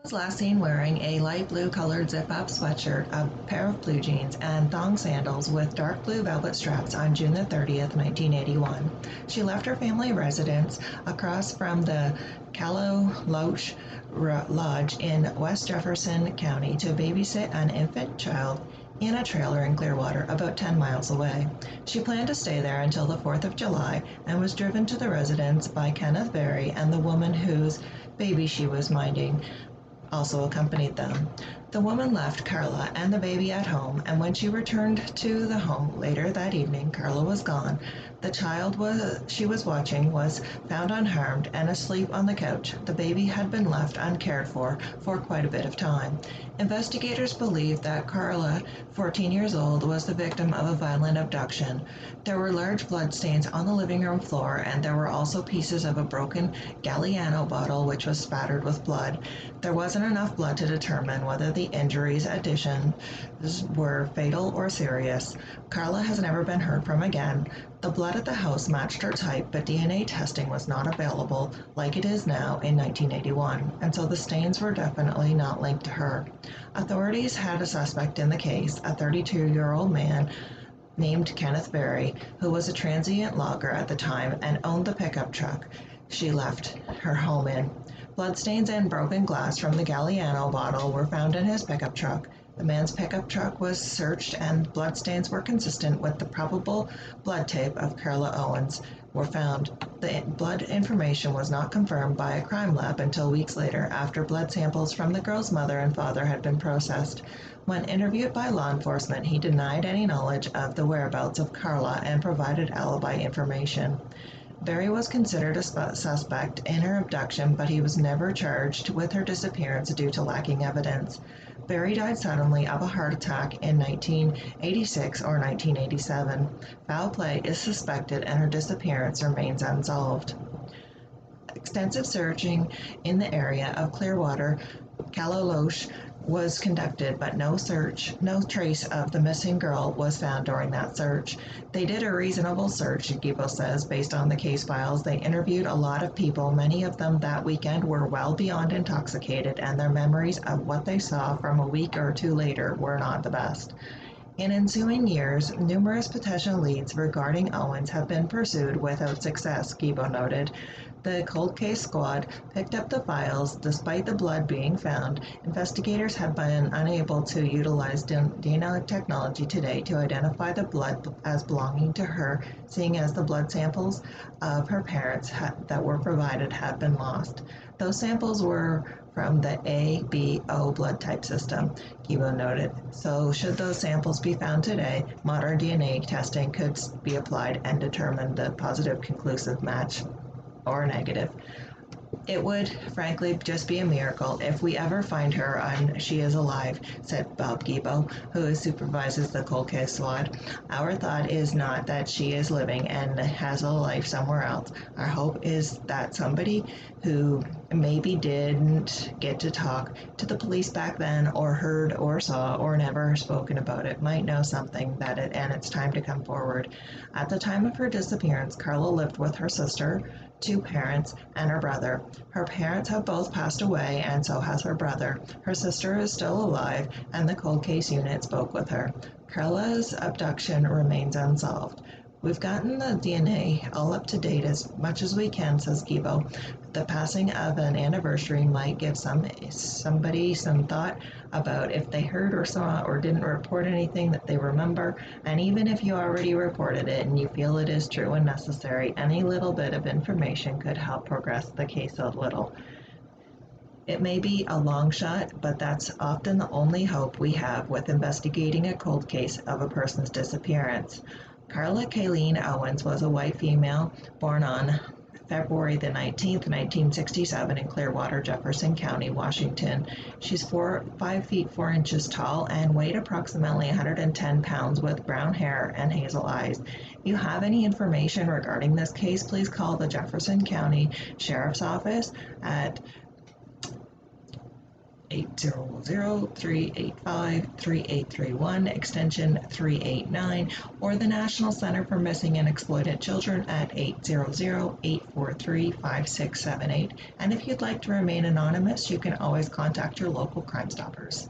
Was last seen wearing a light blue colored zip-up sweatshirt, a pair of blue jeans, and thong sandals with dark blue velvet straps on June the 30th, 1981. She left her family residence across from the Callow Loach Lodge in West Jefferson County to babysit an infant child in a trailer in Clearwater, about 10 miles away. She planned to stay there until the 4th of July and was driven to the residence by Kenneth Berry and the woman whose baby she was minding also accompanied them. The woman left Carla and the baby at home, and when she returned to the home later that evening, Carla was gone. The child she was watching was found unharmed and asleep on the couch. The baby had been left uncared for quite a bit of time. Investigators believe that Carla, 14 years old, was the victim of a violent abduction. There were large blood stains on the living room floor, and there were also pieces of a broken Galliano bottle which was spattered with blood. There wasn't enough blood to determine whether the injuries additions were fatal or serious. Carla has never been heard from again. The blood at the house matched her type, but DNA testing was not available like it is now in 1981, and so the stains were definitely not linked to her. Authorities had a suspect in the case, a 32-year-old man named Kenneth Berry, who was a transient logger at the time and owned the pickup truck she left her home in. Bloodstains and broken glass from the Galliano bottle were found in his pickup truck. The man's pickup truck was searched and bloodstains were consistent with the probable blood type of Carla Owens were found. The blood information was not confirmed by a crime lab until weeks later, after blood samples from the girl's mother and father had been processed. When interviewed by law enforcement, he denied any knowledge of the whereabouts of Carla and provided alibi information. Berry was considered a suspect in her abduction, but he was never charged with her disappearance due to lacking evidence. Berry died suddenly of a heart attack in 1986 or 1987. Foul play is suspected and her disappearance remains unsolved. Extensive searching in the area of Clearwater, Calaloche was conducted, but no trace of the missing girl was found during that search. They did a reasonable search, Gibo says, based on the case files. They interviewed a lot of people. Many of them that weekend were well beyond intoxicated, and their memories of what they saw from a week or two later were not the best. In ensuing years, numerous potential leads regarding Owens have been pursued without success, Gibo noted. The cold case squad picked up the files. Despite the blood being found, investigators have been unable to utilize DNA technology today to identify the blood as belonging to her, seeing as the blood samples of her parents that were provided have been lost. Those samples were from the A, B, O blood type system, Gibo noted. So should those samples be found today, modern DNA testing could be applied and determine the positive conclusive match or negative. It would, frankly, just be a miracle if we ever find her and she is alive, said Bob Gibo, who supervises the cold case squad. Our thought is not that she is living and has a life somewhere else. Our hope is that somebody who maybe didn't get to talk to the police back then, or heard or saw or never spoken about it, might know something and it's time to come forward. At the time of her disappearance, Carla lived with her sister, two parents, and her brother. Her parents have both passed away, and so has her brother. Her sister is still alive, and the cold case unit spoke with her. Carla's abduction remains unsolved. We've gotten the DNA all up to date as much as we can, says Gibo. The passing of an anniversary might give somebody some thought about if they heard or saw or didn't report anything that they remember. And even if you already reported it and you feel it is true and necessary, any little bit of information could help progress the case a little. It may be a long shot, but that's often the only hope we have with investigating a cold case of a person's disappearance. Carla Kaylene Owens was a white female born on February the 19th, 1967 in Clearwater, Jefferson County, Washington. She's 5 feet 4 inches tall and weighed approximately 110 pounds with brown hair and hazel eyes. If you have any information regarding this case, please call the Jefferson County Sheriff's Office at 800-385-3831, extension 389, or the National Center for Missing and Exploited Children at 800-843-5678. And if you'd like to remain anonymous, you can always contact your local Crime Stoppers.